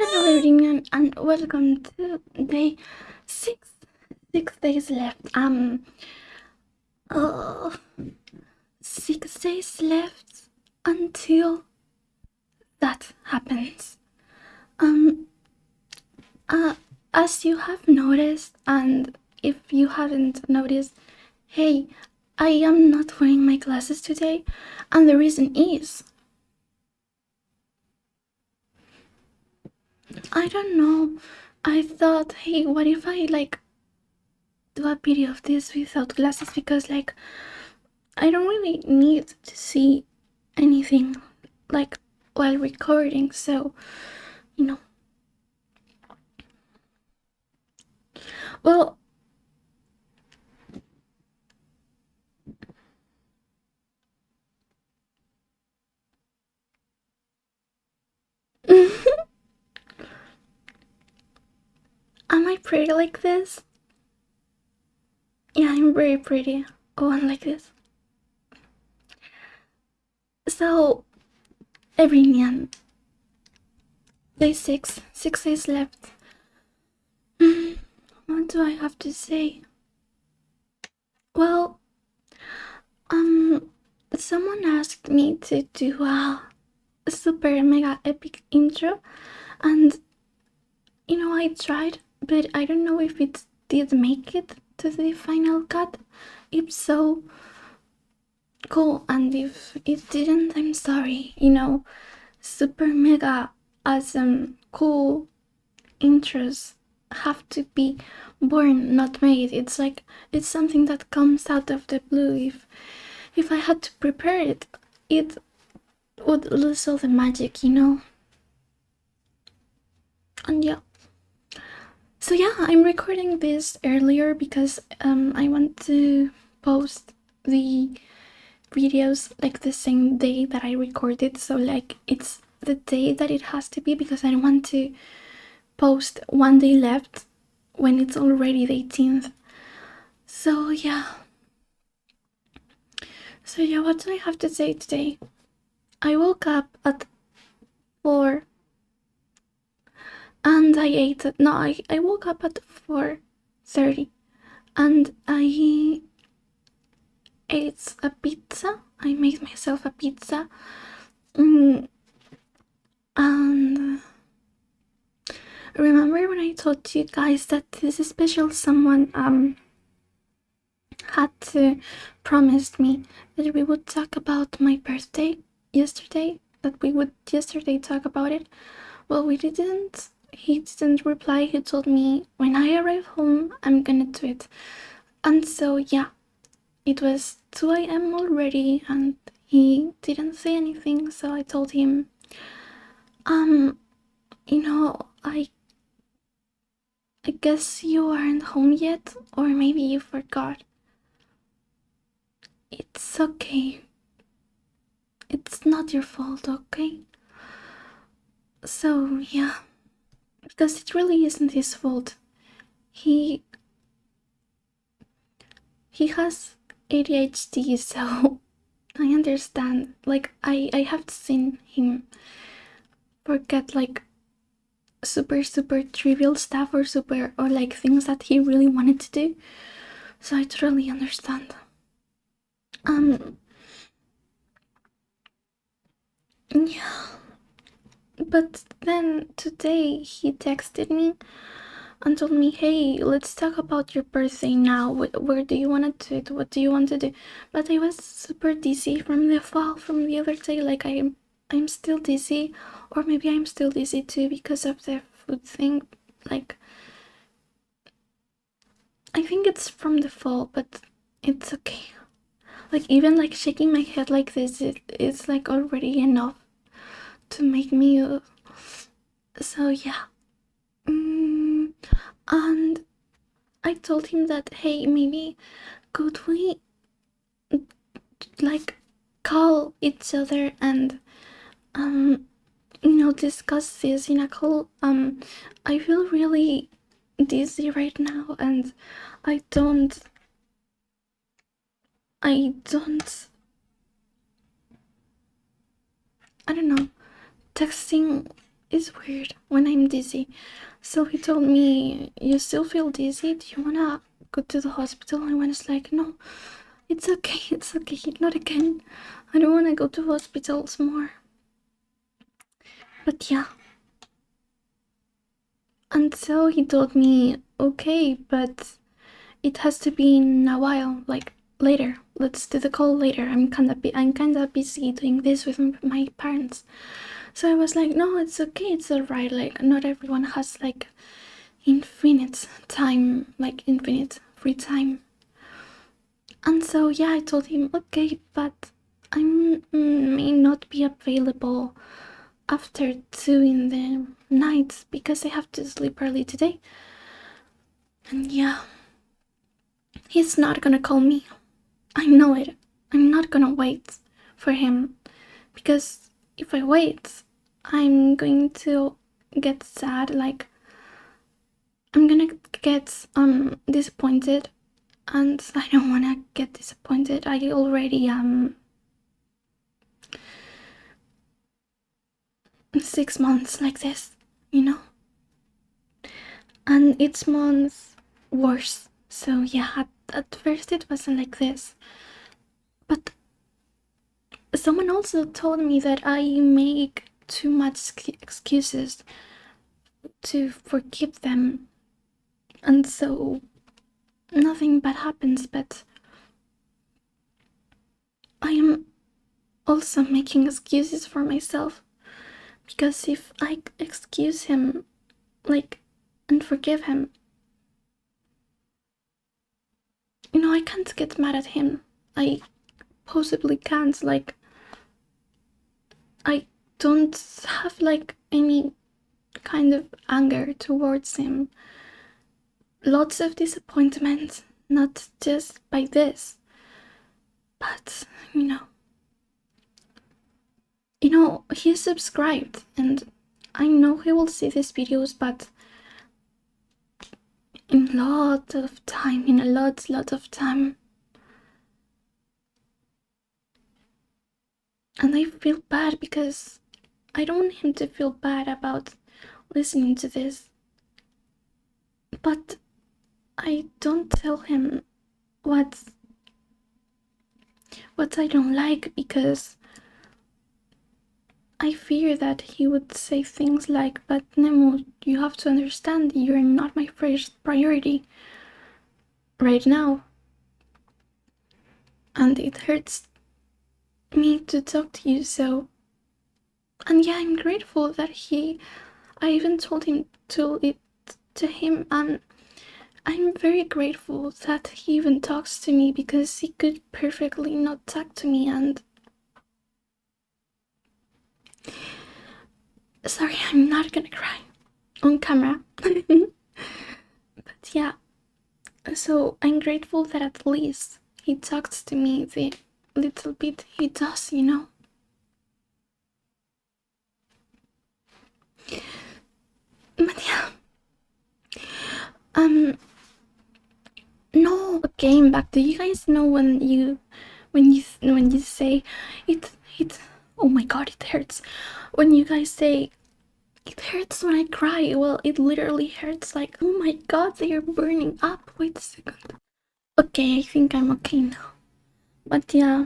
Hello everyone and welcome to day six. 6 days left. Uh, 6 days left until that happens. Um, uh, as you have noticed, and if you haven't noticed, hey, I am not wearing my glasses today, and the reason is I don't know. I thought, hey, what if I do a video of this without glasses because I don't really need to see anything while recording, so you know. Well, am I pretty like this? Yeah, I'm very pretty. Oh, I'm like this. So, everyone, day 6 days left. What do I have to say? Well, someone asked me to do a super mega epic intro, and I tried, but I don't know if it did make it to the final cut. If so, cool, and if it didn't, I'm sorry. Super mega awesome cool intros have to be born, not made. It's something that comes out of the blue. If I had to prepare it, it would lose all the magic. And yeah. So yeah, I'm recording this earlier because I want to post the videos the same day that I recorded, so it's the day that it has to be because I don't want to post one day left when it's already the 18th. So yeah, what do I have to say today? I woke up at 4 and I ate it. No, I woke up at 4:30 and I ate a pizza. I made myself a pizza. And remember when I told you guys that this special someone had to promise me that we would talk about my birthday yesterday, that we would yesterday talk about it? Well, we didn't. He didn't reply. He told me when I arrive home I'm gonna do it. And so yeah, it was 2 a.m. already and he didn't say anything, so I told him I guess you aren't home yet, or maybe you forgot. It's okay. It's not your fault, okay? So, yeah. Because it really isn't his fault. He has ADHD, so I understand. I have seen him forget super trivial stuff or things that he really wanted to do. So I totally understand. Yeah. But then today he texted me and told me, hey, let's talk about your birthday now. Where do you want to do it? What do you want to do? But I was super dizzy from the fall from the other day. I'm still dizzy, or maybe I'm still dizzy too because of the food thing. I think it's from the fall, but it's okay. Even shaking my head like this, it's already enough to make me. So yeah. And I told him that, hey, maybe could we call each other and discuss this in a call. I feel really dizzy right now and I don't I don't know, texting is weird when I'm dizzy. So he told me, you still feel dizzy? Do you wanna go to the hospital? And I was like, no, it's okay, not again. I don't wanna go to hospitals more. But yeah. And so he told me, okay, but it has to be in a while, like later. Let's do the call later. I'm kinda busy doing this with my parents. So I was like, no, it's okay, it's alright. Like, not everyone has like infinite time, like infinite free time. And so yeah, I told him, okay, but I may not be available after 2 in the night because I have to sleep early today. And yeah, he's not gonna call me. I know it. I'm not gonna wait for him because if I wait, I'm going to get sad. Like, I'm gonna get disappointed, and I don't wanna get disappointed. I already 6 months like this, you know, and each month worse. So yeah, at first it wasn't like this, but someone also told me that I make too much excuses to forgive them, and so nothing bad happens. But I am also making excuses for myself, because if I excuse him, like, and forgive him, you know, I can't get mad at him. I possibly can't. Like, I don't have like any kind of anger towards him. Lots of disappointment, not just by this, but he subscribed, and I know he will see these videos, but in a lot of time, and I feel bad because I don't want him to feel bad about listening to this, but I don't tell him what I don't like, because I fear that he would say things like, but Nemo, you have to understand, you're not my first priority right now. And it hurts me to talk to you, so. And yeah, I'm grateful that I even told him to him, and I'm very grateful that he even talks to me, because he could perfectly not talk to me. And sorry, I'm not gonna cry on camera. But yeah, so I'm grateful that at least he talks to me the little bit he does, you know. But yeah, no, game back. Do you guys know when you say it? Oh my god, it hurts. When you guys say it hurts when I cry, well, it literally hurts. Like, oh my god, they are burning up. Wait a second. Okay, I think I'm okay now. But yeah,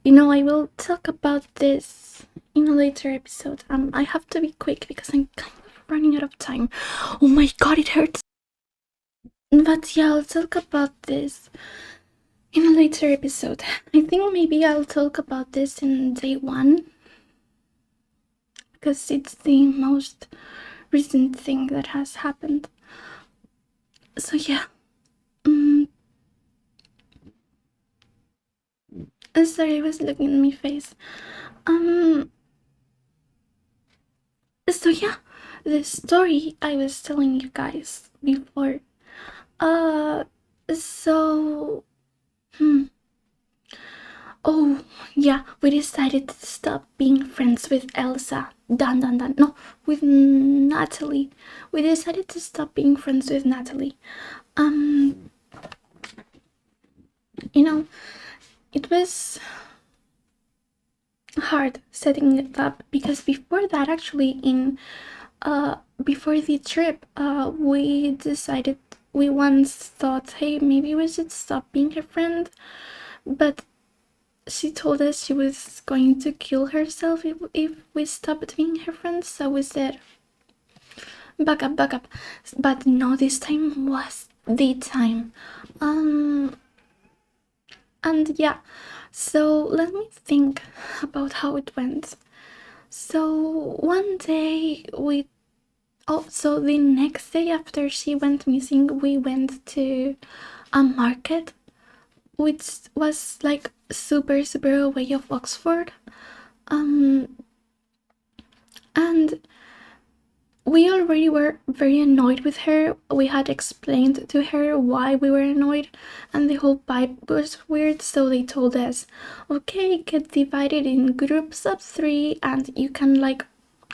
I will talk about this in a later episode. I have to be quick because I'm kind of running out of time. Oh my god, it hurts. But yeah, I'll talk about this in a later episode. I think maybe I'll talk about this in day 1, because it's the most recent thing that has happened. So yeah. Sorry, I was looking at my face. So yeah, the story I was telling you guys before. Uh, so, oh yeah, we decided to stop being friends with Elsa. Dun dun dun. No, with Natalie. We decided to stop being friends with Natalie. Um, you know, it was hard setting it up, because before that, actually, in before the trip, we decided, we once thought, hey, maybe we should stop being her friend, but she told us she was going to kill herself if we stopped being her friends. So we said, back up, back up. But no, this time was the time. And yeah, so let me think about how it went. So one day so the next day after she went missing, we went to a market, which was like super, super away of Oxford. And we already were very annoyed with her. We had explained to her why we were annoyed, and the whole vibe was weird, so they told us, okay, get divided in groups of 3 and you can like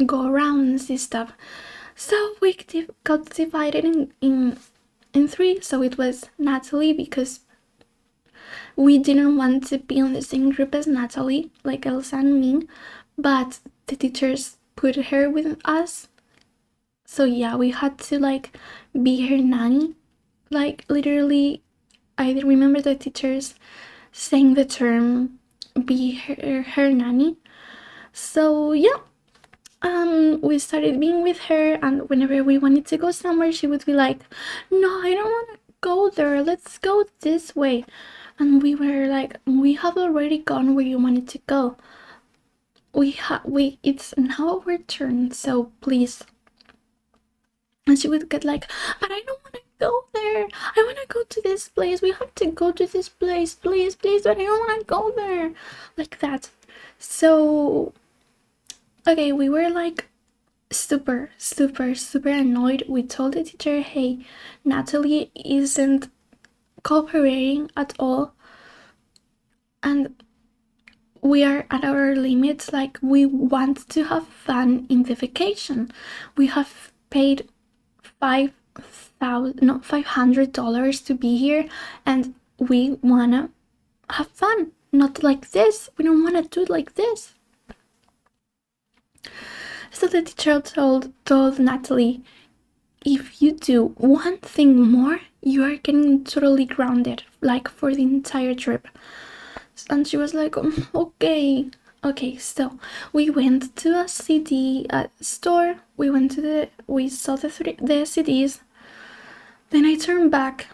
go around and see stuff. So we got divided in 3, so it was Natalie, because we didn't want to be on the same group as Natalie, like Elsa and me, but the teachers put her with us. So yeah, we had to like be her nanny. Like literally, I remember the teachers saying the term be her nanny. So yeah, we started being with her, and whenever we wanted to go somewhere, she would be like, no, I don't want to go there, let's go this way. And we were like, we have already gone where you wanted to go. It's now our turn, so please. And she would get like, but I don't want to go there, I want to go to this place, we have to go to this place, please, please, but I don't want to go there, like that. So okay, we were like super, super, super annoyed. We told the teacher, hey, Natalie isn't cooperating at all, and we are at our limits. Like, we want to have fun in the vacation. We have paid $500 to be here, and we wanna have fun, not like this. We don't want to do it like this. So the teacher told Natalie, if you do one thing more, you are getting totally grounded, like for the entire trip. And she was like, okay. So we went to a CD store. We saw the CDs. Then I turned back.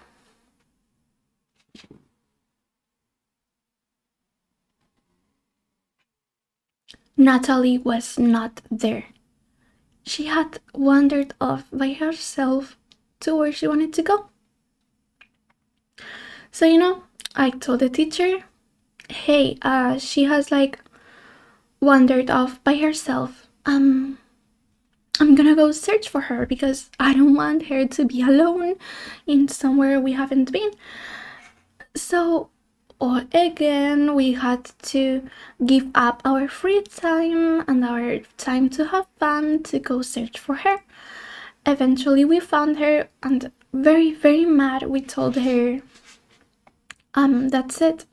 Natalie was not there. She had wandered off by herself to where she wanted to go. So, I told the teacher, hey, she has like wandered off by herself. I'm gonna go search for her, because I don't want her to be alone in somewhere we haven't been. So again, we had to give up our free time and our time to have fun to go search for her. Eventually we found her, and very, very mad, we told her, that's it,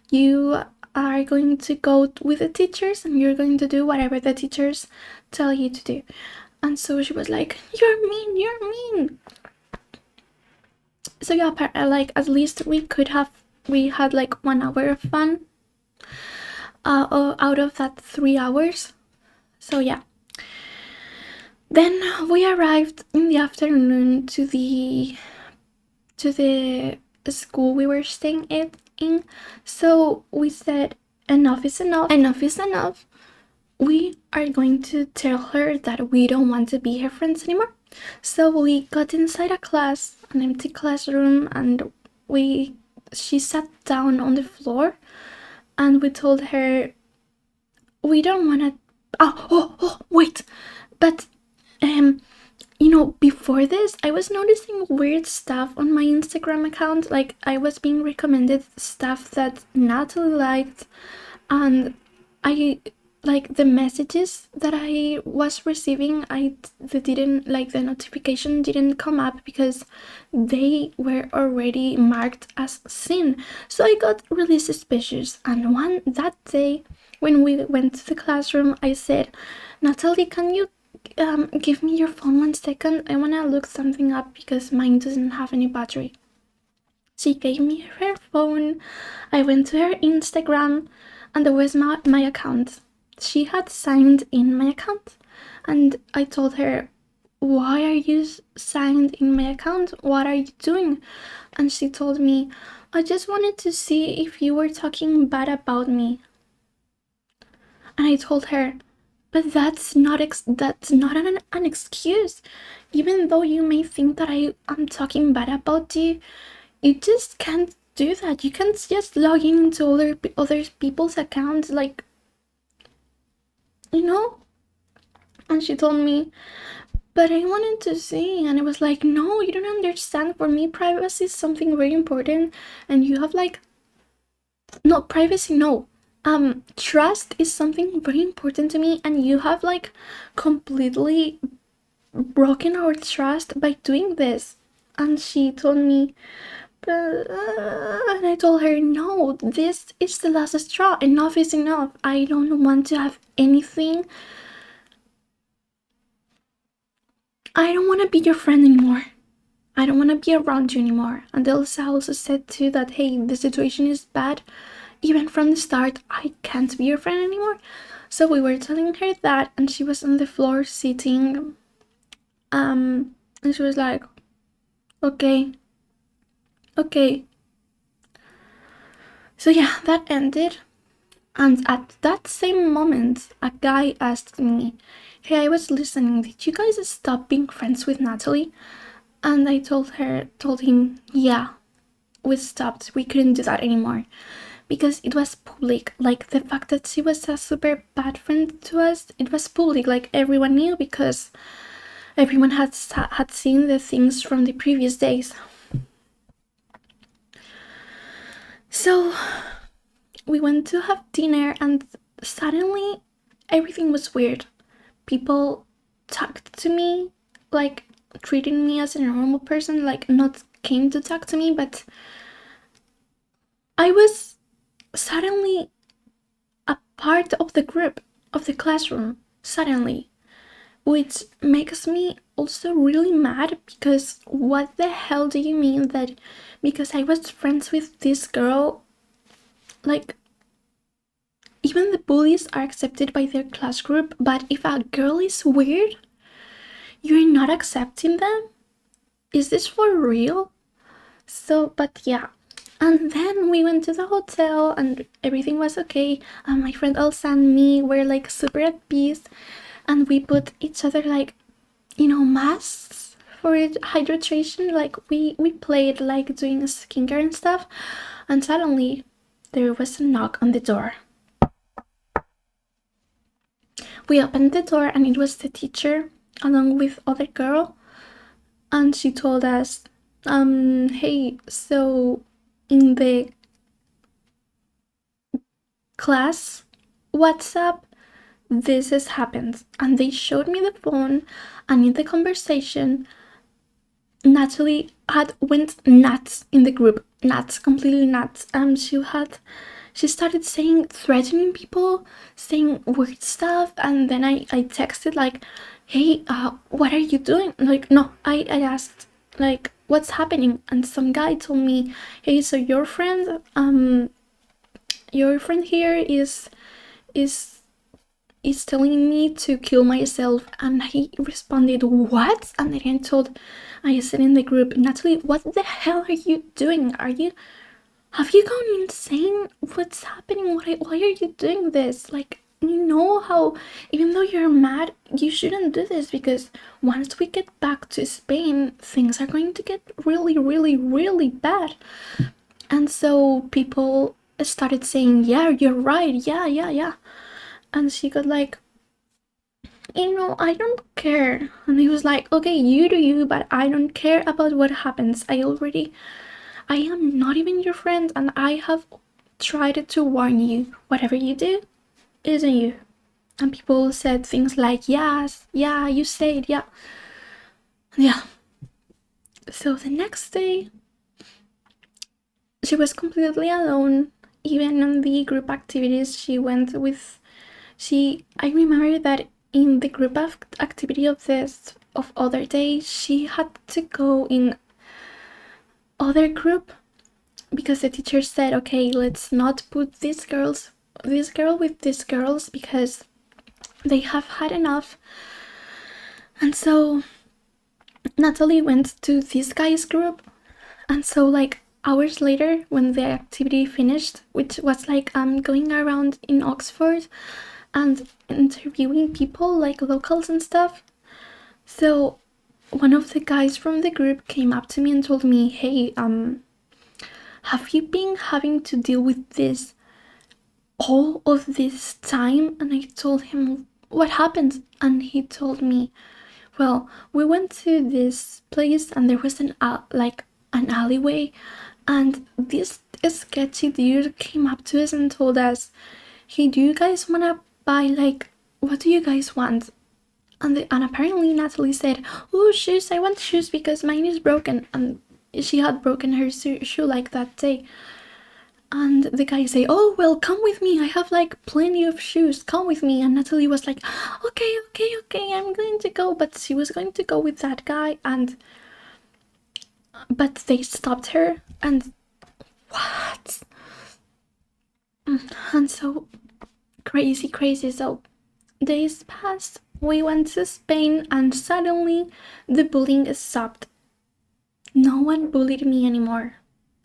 you are going to go with the teachers and you're going to do whatever the teachers tell you to do. And so she was like, you're mean. So yeah, like at least we had like 1 hour of fun out of that 3 hours. So yeah, then we arrived in the afternoon to the school we were staying in. So we said, enough is enough. We are going to tell her that we don't want to be her friends anymore. So we got inside a class, an empty classroom, and she sat down on the floor, and we told her we don't want to. Wait, but before this, I was noticing weird stuff on my Instagram account. Like, I was being recommended stuff that Natalie liked, and I like the messages that I was receiving, the notification didn't come up because they were already marked as seen. So I got really suspicious, and that day when we went to the classroom, I said, Natalie, can you give me your phone 1 second? I want to look something up because mine doesn't have any battery. She gave me her phone. I went to her Instagram, and there was my account. She had signed in my account, and I told her, why are you signed in my account? What are you doing? And she told me, I just wanted to see if you were talking bad about me. And I told her, but that's not an excuse. Even though you may think that I am talking bad about you, you just can't do that. You can't just log into other people's accounts, like, you know. And she told me, but I wanted to see. And I was like, no, you don't understand. For me, privacy is something very important, and you have like, no, privacy, no, trust is something very important to me, and you have like completely broken our trust by doing this. And she told me, and I told her, no, this is the last straw. Enough is enough. I don't want to have anything. I don't want to be your friend anymore. I don't want to be around you anymore. And Elsa also said too that, hey, the situation is bad. Even from the start, I can't be your friend anymore. So we were telling her that, and she was on the floor sitting. And she was like, okay. So yeah, that ended. And at that same moment, a guy asked me, hey, I was listening, did you guys stop being friends with Natalie? And I told him, yeah, we stopped. We couldn't do that anymore. Because it was public. Like, the fact that she was a super bad friend to us, it was public. Like, everyone knew because everyone had seen the things from the previous days. So we went to have dinner, and suddenly everything was weird. People talked to me, like treating me as a normal person, like not came to talk to me, but I was suddenly a part of the group, of the classroom, suddenly, which makes me also really mad, because what the hell do you mean that because I was friends with this girl, like, even the bullies are accepted by their class group, but if a girl is weird, you're not accepting them? Is this for real? So, but yeah. And then we went to the hotel and everything was okay. And my friend Elsa and me were like super at peace. And we put each other like, masks for hydration. Like we played like doing skincare and stuff. And suddenly there was a knock on the door. We opened the door and it was the teacher along with other girl. And she told us, hey, so in the class WhatsApp, this has happened. And they showed me the phone, and in the conversation, Natalie had went nuts in the group. Nuts, completely nuts. She started threatening people, saying weird stuff, and then I texted like, hey, what are you doing? Like, no, I asked, like, what's happening? And some guy told me, hey, so your friend here is telling me to kill myself. And he responded, what? And then I said in the group, Natalie, what the hell are you doing? Have you gone insane? What's happening? Why are you doing this? Like, you know how, even though you're mad, you shouldn't do this, because once we get back to Spain, things are going to get really, really, really bad. And so people started saying, yeah, you're right, yeah. And she got like, I don't care. And he was like, okay, you do you, but I don't care about what happens. I am not even your friend, and I have tried to warn you. Whatever you do, isn't you. And people said things like, yes, yeah, you said, yeah. Yeah. So the next day, she was completely alone even on the group activities she went with, I remember that in the group activity of this of other day, she had to go in other group because the teacher said, okay, let's not put this girl with these girls because they have had enough. And so Natalie went to this guy's group, and so like hours later when the activity finished, which was like going around in Oxford and interviewing people like locals and stuff, so one of the guys from the group came up to me and told me, hey, have you been having to deal with this all of this time? And I told him, what happened? And he told me, well, we went to this place and there was an alleyway, and this sketchy dude came up to us and told us, hey, do you guys want to buy, like, what do you guys want? And apparently Natalie said, oh, shoes, I want shoes because mine is broken. And she had broken her shoe like that day. And the guy say, oh, well, come with me, I have like plenty of shoes, come with me. And Natalie was like, okay, I'm going to go. But she was going to go with that guy, but they stopped her. And what? And so crazy. So days passed, we went to Spain, and suddenly the bullying stopped. No one bullied me anymore.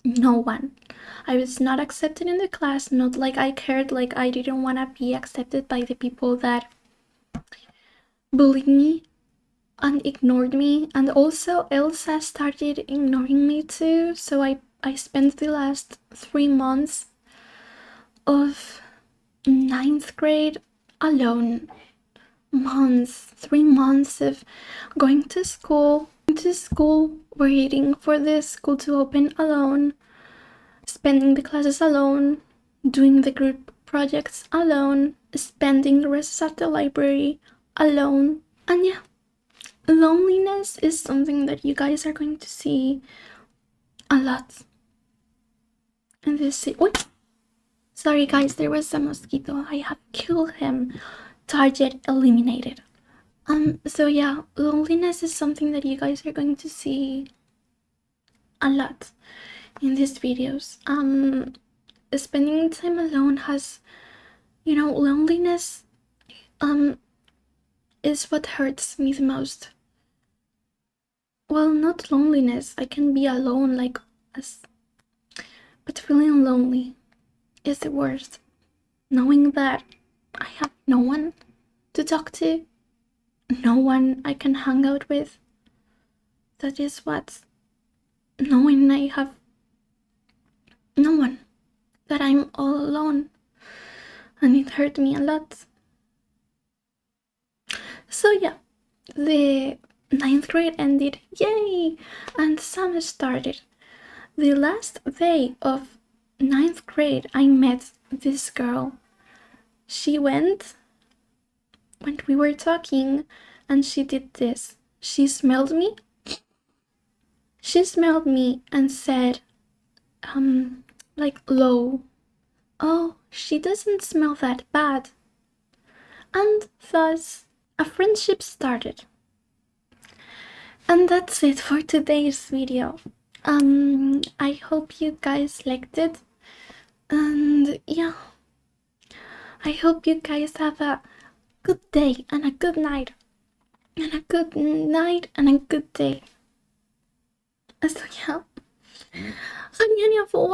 No one. I was not accepted in the class, not like I cared, like I didn't want to be accepted by the people that bullied me and ignored me. And also Elsa started ignoring me too, so I spent the last 3 months of 9th grade alone. 3 months of going to school, waiting for the school to open alone, spending the classes alone, doing the group projects alone, spending the rest at the library alone. And yeah, loneliness is something that you guys are going to see a lot in this Wait, sorry guys, there was a mosquito. I have killed him. Target eliminated. So yeah, loneliness is something that you guys are going to see a lot in these videos. Spending time alone has, loneliness is what hurts me the most. Well, not loneliness, I can be alone but feeling lonely is the worst. Knowing that I have no one to talk to, no one I can hang out with. That is what, knowing I have no one, that I'm all alone, and it hurt me a lot. So yeah, the 9th grade ended, yay, and summer started. The last day of 9th grade, I met this girl. She went when we were talking, and she did this. She smelled me and said, like low, oh, she doesn't smell that bad. And thus, a friendship started. And that's it for today's video. I hope you guys liked it. And yeah, I hope you guys have a good day and a good night. And a good night and a good day. So yeah. Ganyan po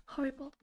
horrible.